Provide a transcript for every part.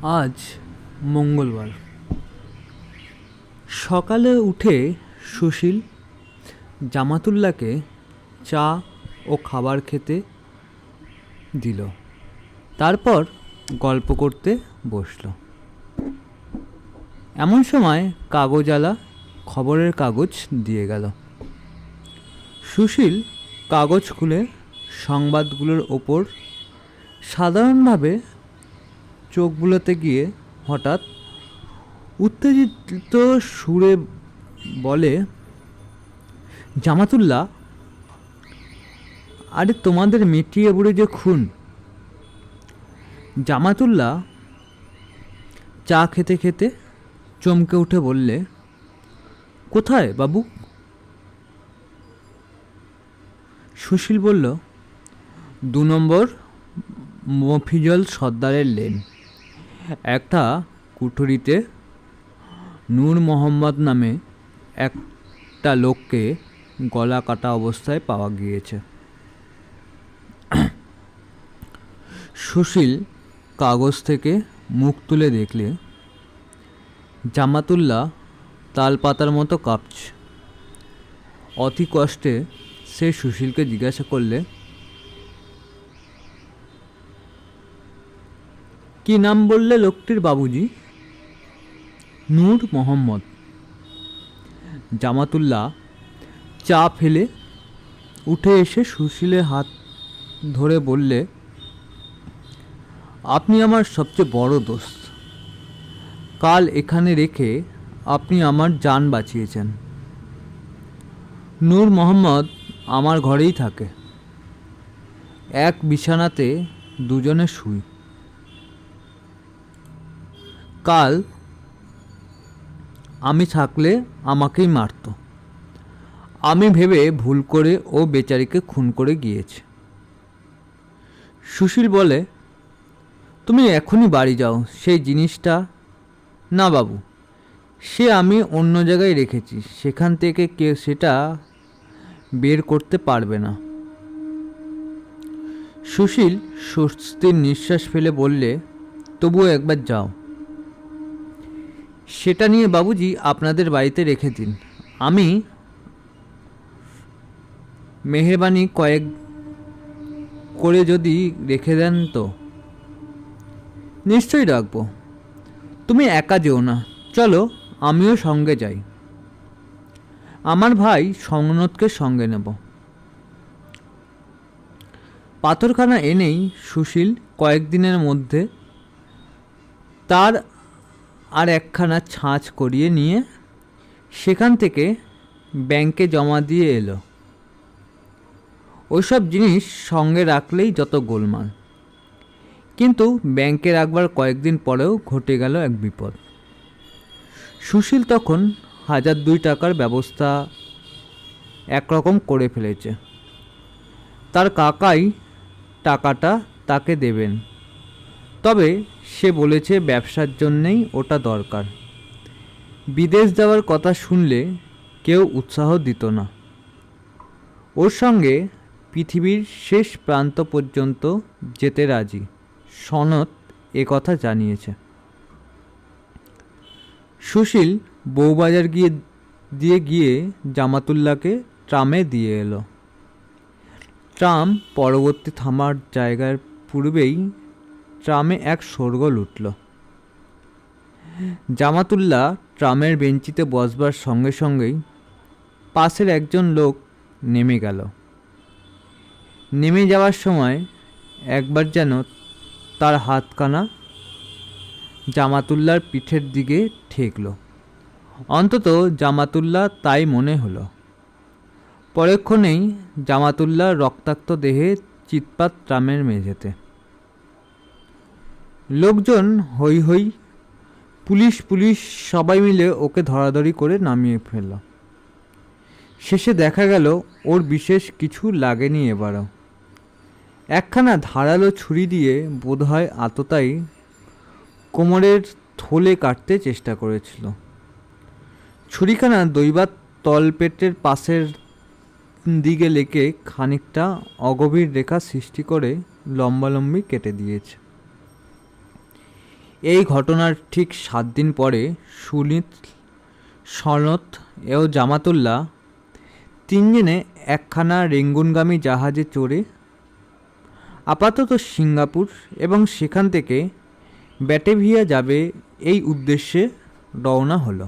আজ মঙ্গলবার। সকালে উঠে সুশীল জামাতুল্লাহকে চা ও খাবার খেতে দিল। তারপর গল্প করতে বসল। এমন সময় কাগজওয়ালা খবরের কাগজ দিয়ে গেল। সুশীল কাগজ খুলে সংবাদগুলোর ওপর সাধারণভাবে চোখ বুলাতে গিয়ে হঠাৎ উত্তেজিত সুরে বলে, জামাতুল্লাহ, আরে তোমাদের মেটিয়ে বুড়ে যে খুন। জামাতুল্লাহ চা খেতে খেতে চমকে উঠে বললে, কোথায় বাবু? সুশীল বলল, 2 নম্বর মফিজল সর্দারের লেন, একটা কুঠুরিতে নূর মোহাম্মদ নামে একটা লোককে গলা কাটা অবস্থায় পাওয়া গিয়েছে। সুশীল কাগজ থেকে মুখ তুলে দেখলে জামাতুল্লাহ তালপাতার মতো কাঁপছে। অতি কষ্টে সে সুশীলকে জিজ্ঞাসা করলে, কি নাম বললে লোকটির বাবুজি? নূর মোহাম্মদ। জামাতুল্লাহ চা ফেলে উঠে এসে সুশীলের হাত ধরে বললে, আপনি আমার সবচেয়ে বড় দোস্ত। কাল এখানে রেখে আপনি আমার জান বাঁচিয়েছেন। নূর মোহাম্মদ আমার ঘরেই থাকে। এক বিছানাতে দুজনে শুই। কাল আমি থাকলে আমাকেই মারত। আমি ভেবে ভুল করে ও বেচারিকে খুন করে গিয়েছে। সুশীল বলে, তুমি এখনই বাড়ি যাও। সেই জিনিসটা না বাবু, সে আমি অন্য জায়গায় রেখেছি, সেখান থেকে কেউ সেটা বের করতে পারবে না। সুশীল স্বস্তির নিঃশ্বাস ফেলে বললে, তবুও একবার যাও। সেটা নিয়ে বাবুজি আপনাদের বাড়িতে রেখে দিন। আমি মেহরবানি কয়েক করে যদি রেখে দেন তো। নিশ্চয়ই রাখবো। তুমি একা যেও না, চলো আমিও সঙ্গে যাই। আমার ভাই সংনদকে সঙ্গে নেব। পাথরখানা এনেই সুশীল কয়েকদিনের মধ্যে তার আর একখানা ছাঁচ করিয়ে নিয়ে সেখান থেকে ব্যাংকে জমা দিয়ে এলো। ওইসব জিনিস সঙ্গে রাখলেই যত গোলমাল। কিন্তু ব্যাংকে রাখবার কয়েকদিন পরেও ঘটে গেল এক বিপদ। সুশীল তখন 1002 টাকার ব্যবস্থা একরকম করে ফেলেছে। তার কাকাই টাকাটা তাকে দেবেন, তবে সে বলেছে ব্যবসার জন্যেই ওটা দরকার। বিদেশ যাওয়ার কথা শুনলে কেউ উৎসাহ দিত না। ওর সঙ্গে পৃথিবীর শেষ প্রান্ত পর্যন্ত যেতে রাজি, সনদ কথা জানিয়েছে। সুশীল বউবাজার গিয়ে জামাতুল্লাহকে ট্রামে দিয়ে এলো। ট্রাম পরবর্তী থামার জায়গার পূর্বেই ট্রামে এক শোরগোল উঠল। জামাতুল্লাহ ট্রামের বেঞ্চিতে বসবার সঙ্গে সঙ্গেই পাশের একজন লোক নেমে গেল। নেমে যাওয়ার সময় একবার যেন তার হাতখানা জামাতুল্লাহর পিঠের দিকে ঠেকল। অন্তত জামাতুল্লাহ তাই মনে হলো। পরক্ষণেই জামাতুল্লাহর রক্তাক্ত দেহে চিৎপাত ট্রামের মেঝেতে। লোকজন হই হই, পুলিশ সবাই মিলে ওকে ধরাধরি করে নামিয়ে ফেলল। শেষে দেখা গেল ওর বিশেষ কিছু লাগেনি এবারও। একখানা ধারালো ছুরি দিয়ে বোধহয় আততায়ী কোমরের থলে কাটতে চেষ্টা করেছিল। ছুরিখানা দৈবাত তলপেটের পাশের দিকে লেগে খানিকটা অগভীর রেখা সৃষ্টি করে লম্বালম্বি কেটে দিয়েছে। এই ঘটনার ঠিক 7 দিন পরে সুনীত, সনত ও জামাতুল্লাহ তিনজনে একখানা রেঙ্গুনগামী জাহাজে চড়ে আপাতত সিঙ্গাপুর এবং সেখান থেকে ব্যাটাভিয়া যাবে এই উদ্দেশ্যে রওনা হলো।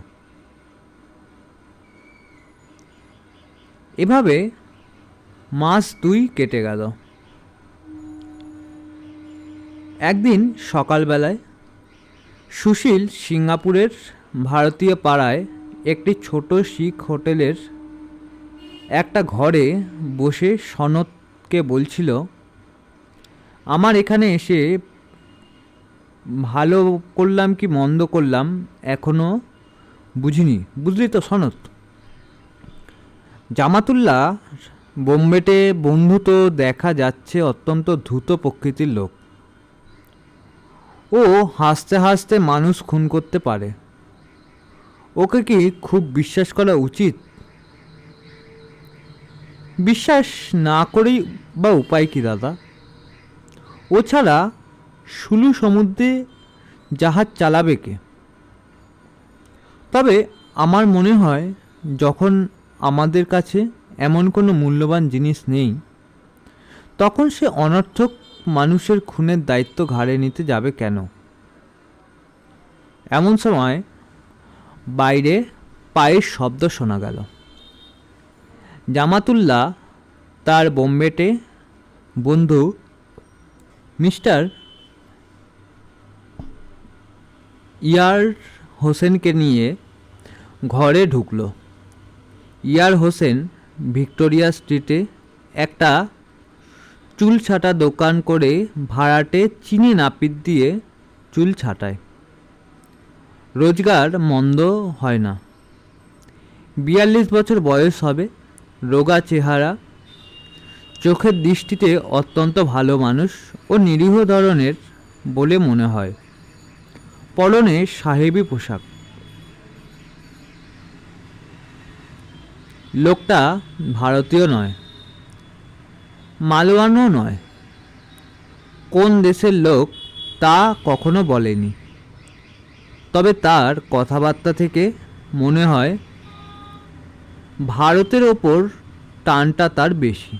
এভাবে মাস 2 কেটে গেল। একদিন সকালবেলায় সুশীল সিঙ্গাপুরের ভারতীয় পাড়ায় একটি ছোট শিখ হোটেলের একটা ঘরে বসে সনতকে বলছিল, আমার এখানে এসে ভালো করলাম কি মন্দ করলাম এখনও বুঝিনি, বুঝলি তো সনত? জামাতুল্লাহ বোম্বেতে বন্ধু তো দেখা যাচ্ছে অত্যন্ত ধূর্ত প্রকৃতির লোক। ও হাসতে হাসতে মানুষ খুন করতে পারে। ওকে কি খুব বিশ্বাস করা উচিত? বিশ্বাস না করেই বা উপায় কি দাদা? ও ছাড়া সুলু সমুদ্রে জাহাজ চালাবে কে? তবে আমার মনে হয় যখন আমাদের কাছে এমন কোনো মূল্যবান জিনিস নেই, তখন সে অনর্থক মানুষের খুনের দায়িত্ব ঘাড়ে নিতে যাবে কেন? এমন সময় বাইরে পায়ের শব্দ শোনা গেল। জামাতুল্লাহ তার বোম্বেতে বন্ধু মিস্টার ইয়ার হোসেনকে নিয়ে ঘরে ঢুকল। ইয়ার হোসেন ভিক্টোরিয়া স্ট্রিটে একটা চুল ছাটা দোকান করে ভাড়াটে চিনি নাপিত দিয়ে চুল ছাটায়। রোজগার মন্দ হয় না। 42 বছর বয়স হবে, রোগা চেহারা, চোখের দৃষ্টিতে অত্যন্ত ভালো মানুষ ও নিরীহ ধরনের বলে মনে হয়। পরনে সাহেবি পোশাক। লোকটা ভারতীয় নয়, মালওয়ানও নয়। কোন দেশের লোক তা কখনো বলেনি, তবে তার কথাবার্তা থেকে মনে হয় ভারতের ওপর টানটা তার বেশি।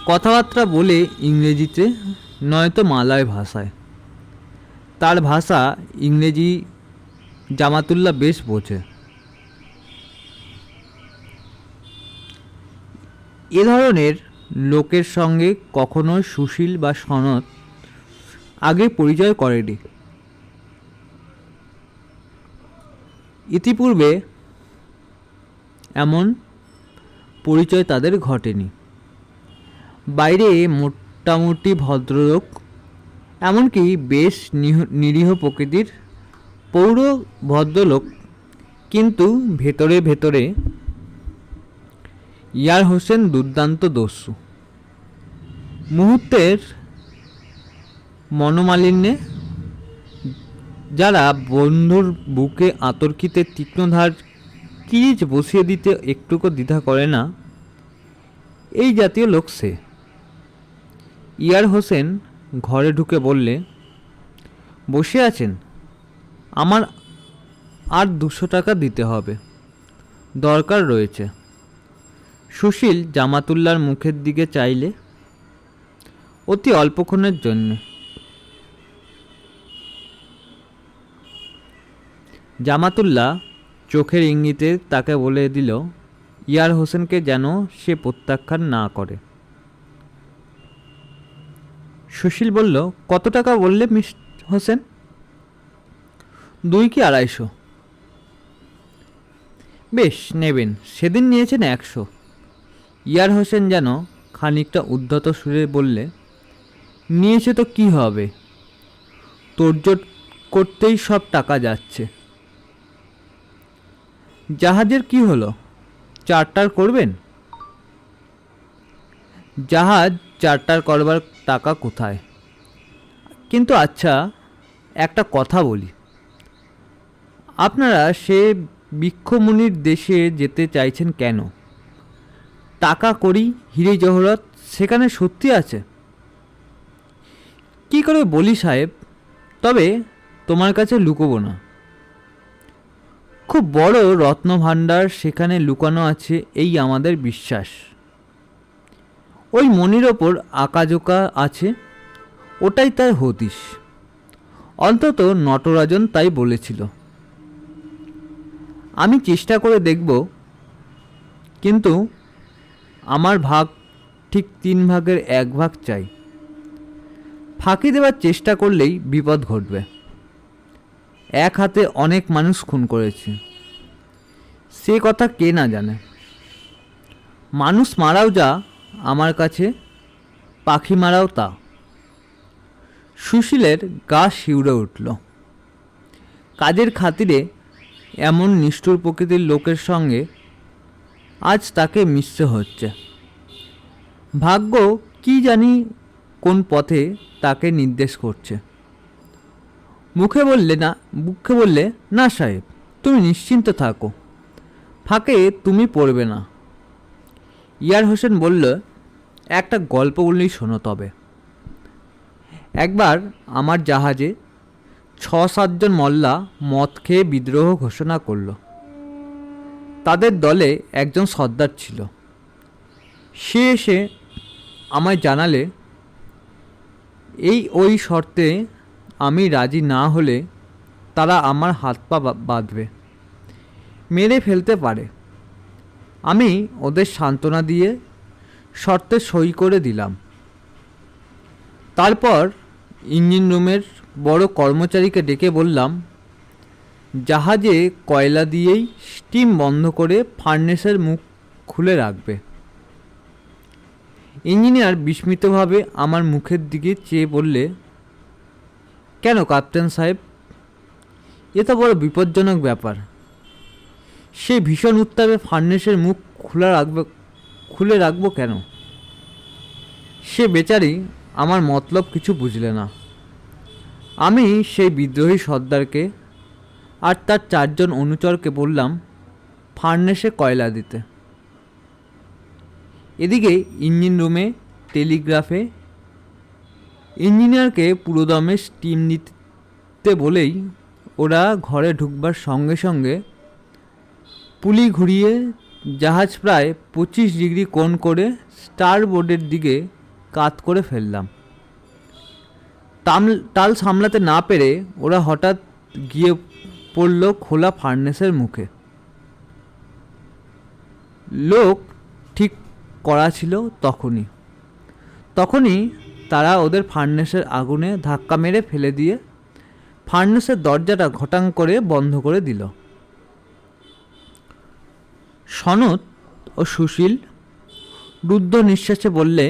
কথাবার্তা বলে ইংরেজিতে, নয়তো মালয় ভাষায়। তার ভাষা ইংরেজি জামাতুল্লাহ বেশ বোঝে। এ ধরনের লোকের সঙ্গে কখনো সুশীল বা সনত আগে পরিচয় করেনি। ইতিপূর্বে এমন পরিচয় তাদের ঘটেনি। বাইরে মোটামুটি ভদ্রলোক, এমনকি বেশ নিরীহ প্রকৃতির পৌর ভদ্রলোক, কিন্তু ভেতরে ভেতরে ইয়ার হোসেন দুর্দান্ত দস্যু। মুহূর্তের মনোমালিন্যে যারা বন্ধুর বুকে আতর্কিতে তীক্ষ্ণধার কিরিচ বসিয়ে দিতে একটুকু দ্বিধা করে না, এই জাতীয় লোক সে। ইয়ার হোসেন ঘরে ঢুকে বললে, বসে আছেন? আমার আর 200 টাকা দিতে হবে, দরকার রয়েছে। সুশীল জামাতুল্লাহর মুখের দিকে চাইলে, অতি অল্পক্ষণের জন্যে। জামাতুল্লাহ চোখের ইঙ্গিতে তাকে বলে দিল ইয়ার হোসেনকে যেন সে প্রত্যাখ্যান না করে। সুশীল বলল, কত টাকা বললে মিস হোসেন? 2 কি 250? বেশ, নেবেন। সেদিন নিয়েছেন 100। ইয়ার হোসেন যেন খানিকটা উদ্ধত সুরে বললে, নিয়েছে তো কি হবে, তোড়জোড় করতেই সব টাকা যাচ্ছে। জাহাজের কি হলো, চার্টার করবেন? জাহাজ চার্টার করবার টাকা কোথায়? কিন্তু আচ্ছা, একটা কথা বলি, আপনারা সে বৃক্ষমুনির দেশে যেতে চাইছেন কেন? টাকা করি, হিরে জহরত সেখানে সত্যি আছে? কি করে বলি সাহেব, তবে তোমার কাছে লুকোবো না, খুব বড় রত্নভাণ্ডার সেখানে লুকানো আছে, এই আমাদের বিশ্বাস। ওই মণির ওপর আঁকাজোকা আছে, ওটাই তার হদিশ। অন্তত নটরাজন তাই বলেছিল। আমি চেষ্টা করে দেখব, কিন্তু আমার ভাগ ঠিক 3 ভাগের 1 ভাগ চাই। ফাঁকি দেওয়ার চেষ্টা করলেই বিপদ ঘটবে। এক হাতে অনেক মানুষ খুন করেছি, সে কথা কে না জানে। মানুষ মারাও যা আমার কাছে, পাখি মারাও তা। সুশীলের গা শিউরে উঠল। কাজের খাতিরে এমন নিষ্ঠুর প্রকৃতির লোকের সঙ্গে আজ তাকে মিশতে হচ্ছে। ভাগ্য কি জানি কোন পথে তাকে নির্দেশ করছে। মুখে বললে, না সাহেব, তুমি নিশ্চিন্ত থাকো, ফাঁকে তুমি পড়বে না। ইয়ার হোসেন বলল, একটা গল্প বললেই শোনো তবে। একবার আমার জাহাজে 6-7 জন মল্লা মদ খেয়ে বিদ্রোহ ঘোষণা করল। তাদের দলে একজন সর্দার ছিল। সে এসে আমায় জানালে, ওই শর্তে আমি রাজি না হলে তারা আমার হাত পা বাঁধবে, মেরে ফেলতে পারে। আমি ওদের সান্ত্বনা দিয়ে শর্তে সই করে দিলাম। তারপর ইঞ্জিন রুমের বড় কর্মচারীকে ডেকে বললাম, জাহাজে কয়লা দিয়েই স্টিম বন্ধ করে ফার্নেসের মুখ খুলে রাখবে। ইঞ্জিনিয়ার বিস্মিতভাবে আমার মুখের দিকে চেয়ে বললে, কেন ক্যাপ্টেন সাহেব, এ তো বড় বিপজ্জনক ব্যাপার। সে ভীষণ উত্তাপে ফার্নেসের মুখ খুলে রাখবো কেন? সে বেচারি আমার মতলব কিছু বুঝলে না। আমি সেই বিদ্রোহী সর্দারকে আর তার 4 জন অনুচরকে বললাম ফার্নেসে কয়লা দিতে। এদিকে ইঞ্জিন রুমে টেলিগ্রাফে ইঞ্জিনিয়ারকে পুরোদমে স্টিম দিতে বলেই ওরা ঘরে ঢুকবার সঙ্গে সঙ্গে পুলি ঘুরিয়ে জাহাজ প্রায় 25 ডিগ্রি কোণ করে স্টারবোর্ডের দিকে কাত করে ফেললাম। টাল সামলাতে না পেরে ওরা হঠাৎ গিয়ে পড়ল খোলা ফার্নেসের মুখে। লোক ঠিক করা ছিল তখনই তারা ওদের ফার্নেসের আগুনে ধাক্কা মেরে ফেলে দিয়ে ফার্নেসের দরজাটা ঘটাং করে বন্ধ করে দিল। সনত ও সুশীল রুদ্ধ নিঃশ্বাসে বললে,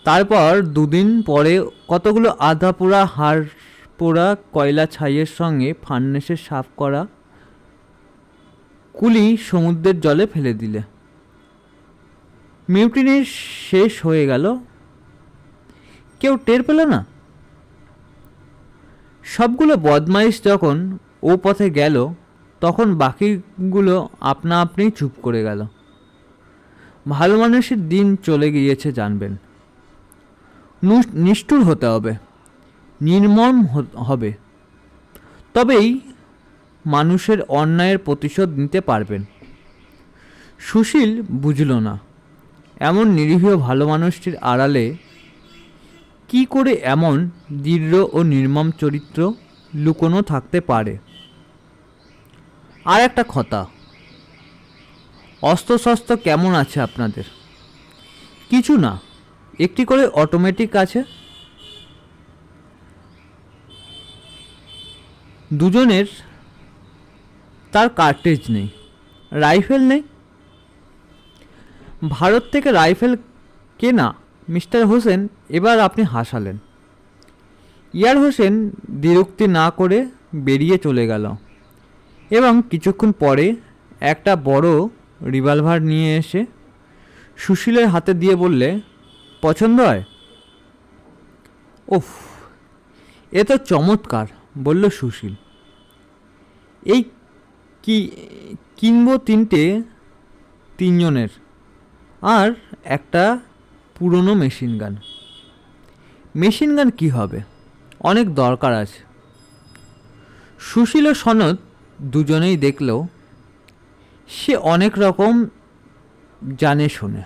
তারপর 2 দিন পরে কতগুলো আধা পোড়া হাড় পোড়া কয়লা ছাইয়ের সঙ্গে ফার্নেসে সাফ করা কুলি সমুদ্রের জলে ফেলে দিলে। মিউটিনি শেষ হয়ে গেল, কেউ টের পেল না। সবগুলো বদমাইশ যখন ও পথে গেল, তখন বাকিগুলো আপনা আপনি চুপ করে গেল। ভালো মানুষের দিন চলে গিয়েছে জানবেন। নিষ্ঠুর হতে হবে, নির্মম হবে, তবেই মানুষের অন্যায়ের প্রতিশোধ নিতে পারবেন। সুশীল বুঝল না, এমন নিরীহ ভালো মানুষটির আড়ালে কি করে এমন দৃঢ় ও নির্মম চরিত্র লুকোনো থাকতে পারে। আর একটা কথা, অস্ত্রশস্ত্র কেমন আছে আপনাদের? কিছু না, একটি করে অটোমেটিক আছে। 2 জনের তার কার্ট্রিজ নেই, রাইফেল নেই। ভারত থেকে রাইফেল কেনা মিস্টার হোসেন, এবার আপনি হাসালেন। ইয়ার হোসেন দ্বিরুক্তি না করে বেরিয়ে চলে গেল এবং কিছুক্ষণ পরে একটা বড় রিভলভার নিয়ে এসে সুশীলের হাতে দিয়ে বললে, পছন্দ হয়? ওফ, এ তো চমৎকার, বলল সুশীল। এই কিনবো 3 জনের, আর একটা পুরনো মেশিন গান। মেশিন গান কী হবে, অনেক দরকার আছে। সুশীল ও সনদ দুজনেই দেখল সে অনেক রকম জানে শোনে।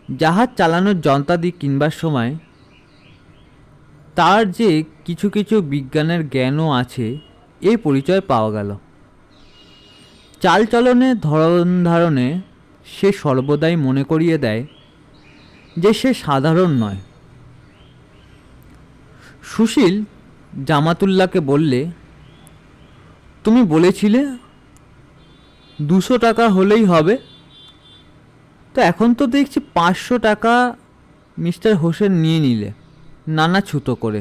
জাহাজ চালানোর যন্ত্রাদি কিনবার সময় তার যে কিছু কিছু বিজ্ঞানের জ্ঞানও আছে এই পরিচয় পাওয়া গেল। চালচলনে ধরন ধারণে সে সর্বদাই মনে করিয়ে দেয় যে সে সাধারণ নয়। সুশীল জামাতুল্লাহকে বললে, তুমি বলেছিলে 200 টাকা হলেই হবে, তো এখন তো দেখছি 500 টাকা মিস্টার হোসেন নিয়ে নিলে নানা ছুতো করে।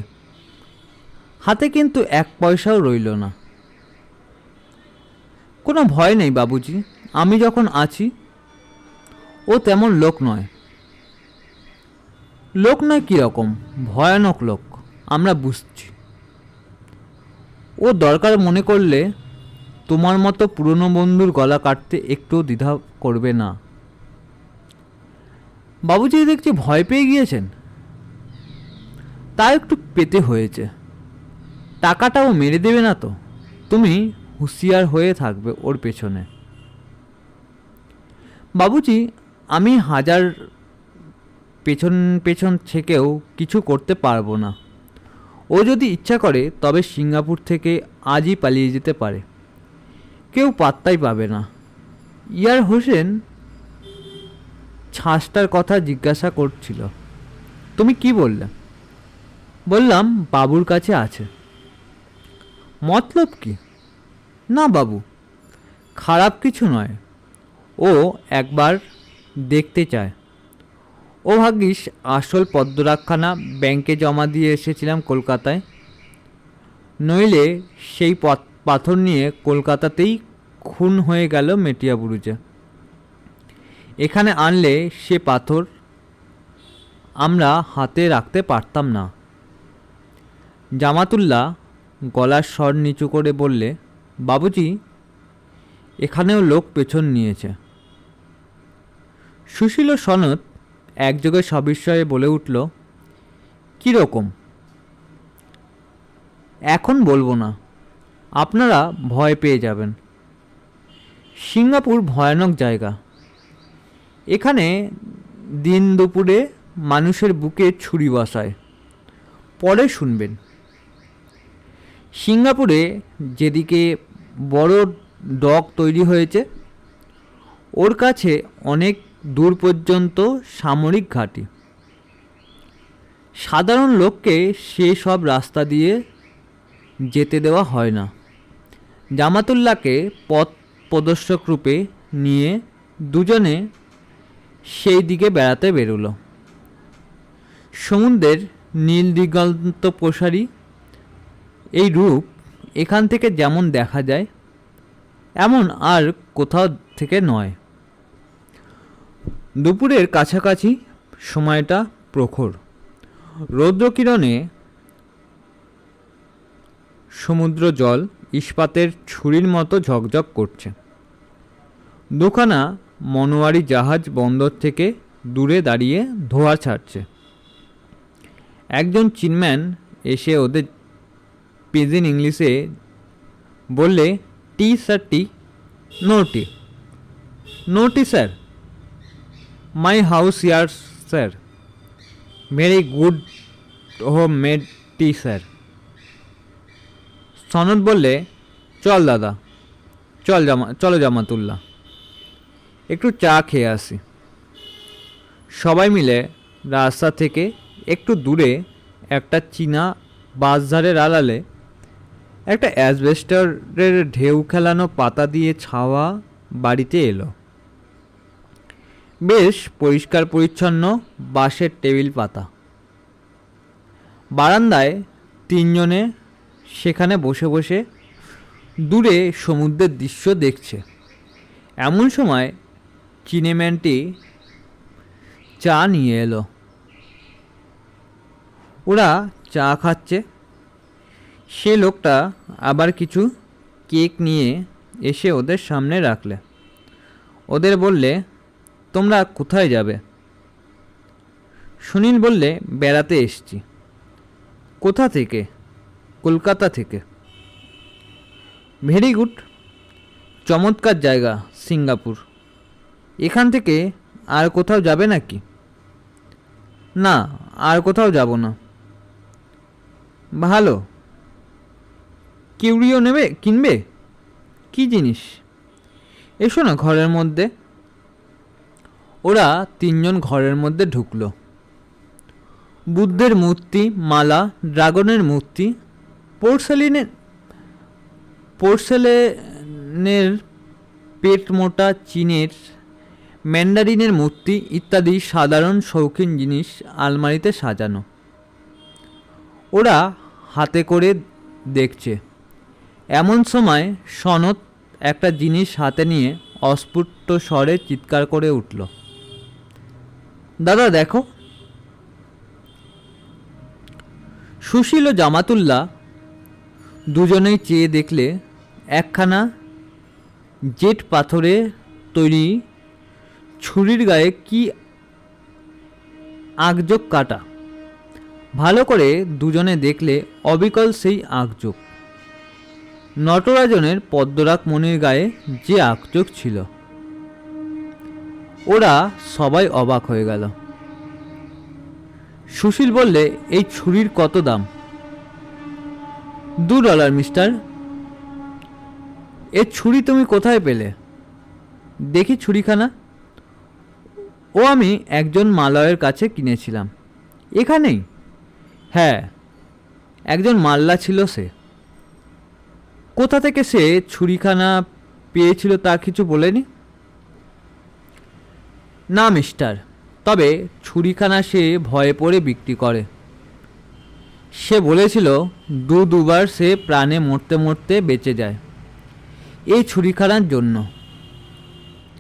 হাতে কিন্তু 1 পয়সাও রইল না। কোনো ভয় নেই বাবুজি, আমি যখন আছি। ও তেমন লোক নয়। লোক নয় কীরকম? ভয়ানক লোক, আমরা বুঝছি। ও দরকার মনে করলে তোমার মতো পুরনো বন্ধুর গলা কাটতে একটুও দ্বিধা করবে না। বাবুজি দেখছি ভয় পেয়ে গিয়েছেন। তা একটু পেতে হয়েছে। টাকাটাও মেরে দেবে না তো? তুমি হুঁশিয়ার হয়ে থাকবে ওর পেছনে। বাবুজি, আমি হাজার পেছন পেছন থেকেও কিছু করতে পারবো না। ও যদি ইচ্ছা করে তবে সিঙ্গাপুর থেকে আজই পালিয়ে যেতে পারে, কেউ পাত্তাই পাবে না। ইয়ার হোসেন ছাঁচটার কথা জিজ্ঞাসা করছিল। তুমি কি বললে? বললাম বাবুর কাছে আছে। মতলব কি? না বাবু, খারাপ কিছু নয়, ও একবার দেখতে চায়। ও ভাগ্যিস আসল পদ্মরাগখানা ব্যাংকে জমা দিয়ে এসেছিলাম কলকাতায়, নইলে সেই পাথর নিয়ে কলকাতাতেই খুন হয়ে গেল মেটিয়াবুরুজে। এখানে আনলে সে পাথর আমরা হাতে রাখতে পারতাম না। জামাতুল্লাহ গলার স্বর নিচু করে বললে, বাবুজি, এখানেও লোক পেছন নিয়েছে। সুশীল ও সনদ একযোগে সবিস্ময়ে বলে উঠল, কীরকম? এখন বলবো না, আপনারা ভয় পেয়ে যাবেন। সিঙ্গাপুর ভয়ানক জায়গা। এখানে দিন দুপুরে মানুষের বুকে ছুরি বসায়। পরে শুনবেন। সিঙ্গাপুরে যেদিকে বড় ডক তৈরি হয়েছে ওর কাছে অনেক দূর পর্যন্ত সামরিক ঘাঁটি। সাধারণ লোককে সে সব রাস্তা দিয়ে যেতে দেওয়া হয় না। জামাতুল্লাহকে পথ প্রদর্শক রূপে নিয়ে দুজনে সেই দিকে বেড়াতে বেরোলো। সমুদ্রের নীল দিগন্ত প্রসারী এই রূপ এখান থেকে যেমন দেখা যায় এমন আর কোথাও থেকে নয়। দুপুরের কাছাকাছি সময়টা প্রখর। রৌদ্রকিরণে সমুদ্র জল ইস্পাতের ছুরির মতো ঝকঝক করছে। দুখানা মনোয়ারি জাহাজ বন্দর থেকে দূরে দাঁড়িয়ে ধোঁয়া ছাড়ছে। একজন চিনম্যান এসে ওদের পিজিন ইংলিশে বললে, tea sir, tea? No tea. No tea sir? My house here sir. Very good homemade tea sir. সনদ বললে, চল দাদা, চলো জামাতুল্লাহ, একটু চা খেয়ে আসি। সবাই মিলে রাস্তা থেকে একটু দূরে একটা চীনা বাঁশঝাড়ের আড়ালে একটা অ্যাসবেস্টরের ঢেউ খেলানো পাতা দিয়ে ছাওয়া বাড়িতে এলো। বেশ পরিষ্কার পরিচ্ছন্ন বাঁশের টেবিল পাতা। বারান্দায় তিনজনে সেখানে বসে বসে দূরে সমুদ্রের দৃশ্য দেখছে। এমন সময় চিনেম্যানটি চা নিয়ে এলো। ওরা চা খাচ্ছে। সে লোকটা আবার কিছু কেক নিয়ে এসে ওদের সামনে রাখলে। ওদের বললে, তোমরা কোথায় যাবে? সুনীল বললে, বেড়াতে এসছি। কোথা থেকে? কলকাতা থেকে। ভেরি গুড, চমৎকার জায়গা সিঙ্গাপুর। এখান থেকে আর কোথাও যাবে নাকি? না, আর কোথাও যাব না। ভালো। কিউরিও নেবে, কিনবে? কি জিনিস? এসো না ঘরের মধ্যে। ওরা তিনজন ঘরের মধ্যে ঢুকলো। বুদ্ধের মূর্তি, মালা, ড্রাগনের মূর্তি, পোর্সেলেনের পেট মোটা চীনের ম্যান্ডারিনের মূর্তি ইত্যাদি সাধারণ শৌখিন জিনিস আলমারিতে সাজানো। ওরা হাতে করে দেখছে। এমন সময় সনত একটা জিনিস হাতে নিয়ে অস্ফুট স্বরে চিৎকার করে উঠল, দাদা দেখো। সুশীল ও জামাতুল্লাহ দুজনেই চেয়ে দেখলে একখানা জেট পাথরে তৈরি ছুরির গায়ে কি আঁকযোগ কাটা। ভালো করে দুজনে দেখলে অবিকল সেই আঁকযোগ। নটরাজনের পদ্মরাগ মণির গায়ে যে আঁকযোগ ছিল। ওরা সবাই অবাক হয়ে গেল। সুশীল বললে, এই ছুরির কত দাম? $2 মিস্টার। এ ছুরি তুমি কোথায় পেলে? দেখি ছুরিখানা। ও আমি একজন মালয়ের কাছে কিনেছিলাম। এখানেই? হ্যাঁ, একজন মাল্লা ছিল সে। কোথা থেকে সে ছুরিখানা পেয়েছিল তা কিছু বলেনি? না মিস্টার, তবে ছুরিখানা সে ভয়ে পড়ে বিক্রি করে। সে বলেছিল দুবার সে প্রাণে মরতে মরতে বেঁচে যায় এই ছুরিখানার জন্য।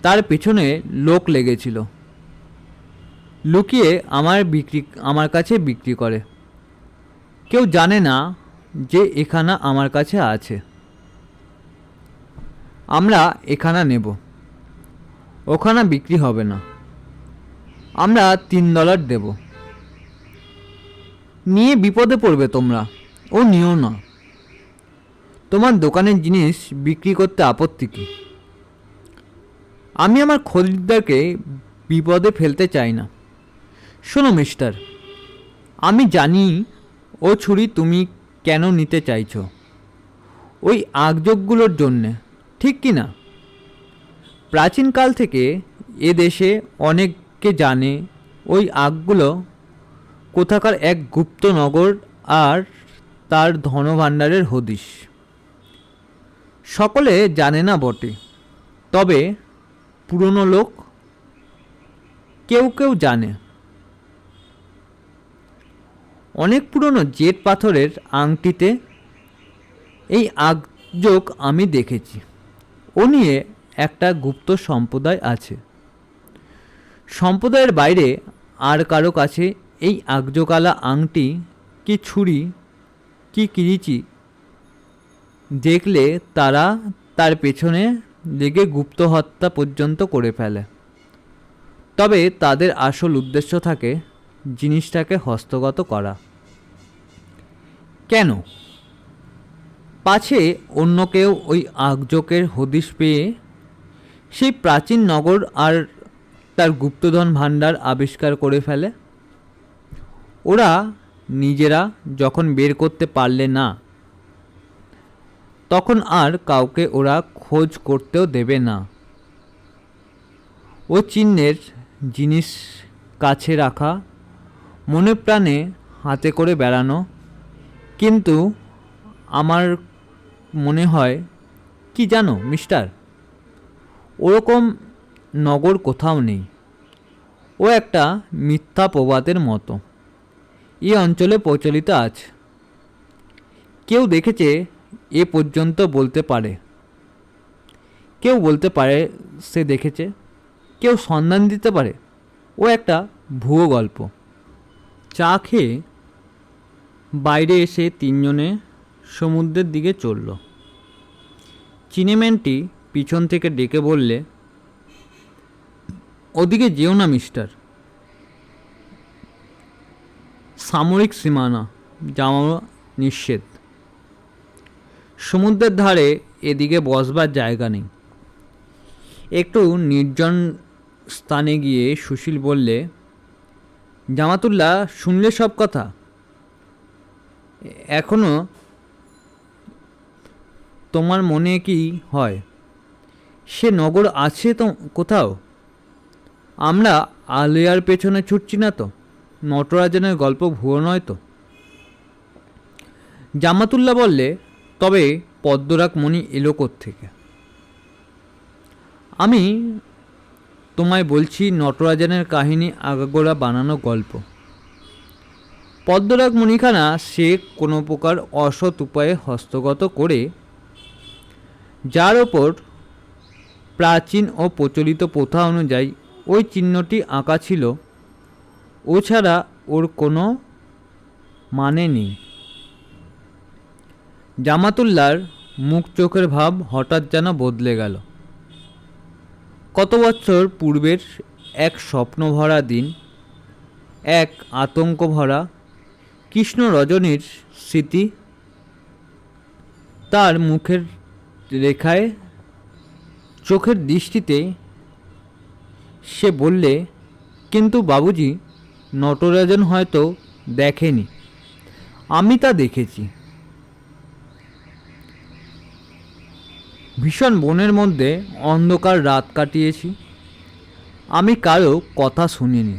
তার পেছনে লোক লেগেছিল, লুকিয়ে আমার কাছে বিক্রি করে। কেউ জানে না যে এখানা আমার কাছে আছে। আমরা এখানা নেব, ওখানা বিক্রি হবে না। আমরা $3 দেব। নিয়ে বিপদে পড়বে তোমরা, ও নিও না। তোমার দোকানের জিনিস বিক্রি করতে আপত্তি কী? আমি আমার খরিদ্দারকে বিপদে ফেলতে চাই না। শোনো মিস্টার, আমি জানি ও ছুরি তুমি কেন নিতে চাইছো। ওই আঁকযোগগুলোর জন্যে, ঠিক কি না? প্রাচীনকাল থেকে এ দেশে অনেকে জানে ওই আঁকগুলো কোথাকার এক গুপ্ত নগর আর তার ধনভাণ্ডারের হদিশ। সকলে জানে না বটে, তবে পুরনো লোক কেউ কেউ জানে। অনেক পুরনো জেট পাথরের আংটিতে এই আঁকযোগ আমি দেখেছি। ও নিয়ে একটা গুপ্ত সম্প্রদায় আছে। সম্প্রদায়ের বাইরে আর কারো কাছে এই আঁকযোগালা আংটি কি ছুরি কি কিরিচি দেখলে তারা তার পেছনে লেগে গুপ্ত হত্যা পর্যন্ত করে ফেলে। তবে তাদের আসল উদ্দেশ্য থাকে জিনিসটাকে হস্তগত করা। কেন? পাছে অন্য কেউ ওই আঁকযোগের হদিশ পেয়ে সেই প্রাচীন নগর আর তার গুপ্তধন ভাণ্ডার আবিষ্কার করে ফেলে। ওরা নিজেরা যখন বের করতে পারলে না, তখন আর কাউকে ওরা খোঁজ করতেও দেবে না। ও চিহ্নের জিনিস কাছে রাখা, মনে প্রাণে হাতে করে বেড়ানো। কিন্তু আমার মনে হয় কি জানো মিস্টার, ওরকম নগর কোথাও নেই। ও একটা মিথ্যা প্রবাদের মতো এ অঞ্চলে প্রচলিত আছে। কেউ দেখেছে এ পর্যন্ত বলতে পারে, কেউ বলতে পারে সে দেখেছে, কেউ সন্ধান দিতে পারে। ও একটা ভুয়ো গল্প। চা খেয়ে বাইরে এসে তিনজনে সমুদ্রের দিকে চলল। চিনেম্যানটি পিছন থেকে ডেকে বললে, ওদিকে যেও না মিস্টার। সামরিক সীমানা, যাওয়া নিষেধ। সমুদ্রের ধারে এদিকে বসবার জায়গা নেই। একটু নির্জন স্থানে গিয়ে সুশীল বললে, জামাতুল্লাহ, শুনলে সব কথা? এখনো তোমার মনে কি হয় সে নগর আছে তো কোথাও? আমরা আলিয়ার পেছনে ছুটছি না তো? নটরাজনের গল্প ভুয়ো নয় তো? জামাতুল্লাহ বললে, তবে পদ্মরাগ মণি এলো থেকে? আমি তোমায় বলছি, নটরাজনের কাহিনী আগাগোড়া বানানো গল্প। পদ্মরাগ মণিখানা সে কোনো প্রকার অসৎ উপায়ে হস্তগত করে, যার ওপর প্রাচীন ও প্রচলিত প্রথা অনুযায়ী ওই চিহ্নটি আঁকা ছিল, ও ছাড়া ওর কোনো মানে নেই। জামাতুল্লাহর মুখ চোখের ভাব হঠাৎ যেন বদলে গেল। কত বছর পূর্বের এক স্বপ্নভরা দিন, এক আতঙ্ক ভরা কৃষ্ণ রজনীর স্মৃতি তার মুখের রেখায়, চোখের দৃষ্টিতে। সে বললে, কিন্তু বাবুজি, নটরাজন হয়তো দেখেনি, আমি তা দেখেছি। ভীষণ বনের মধ্যে অন্ধকার রাত কাটিয়েছি, আমি কারো কথা শুনিনি।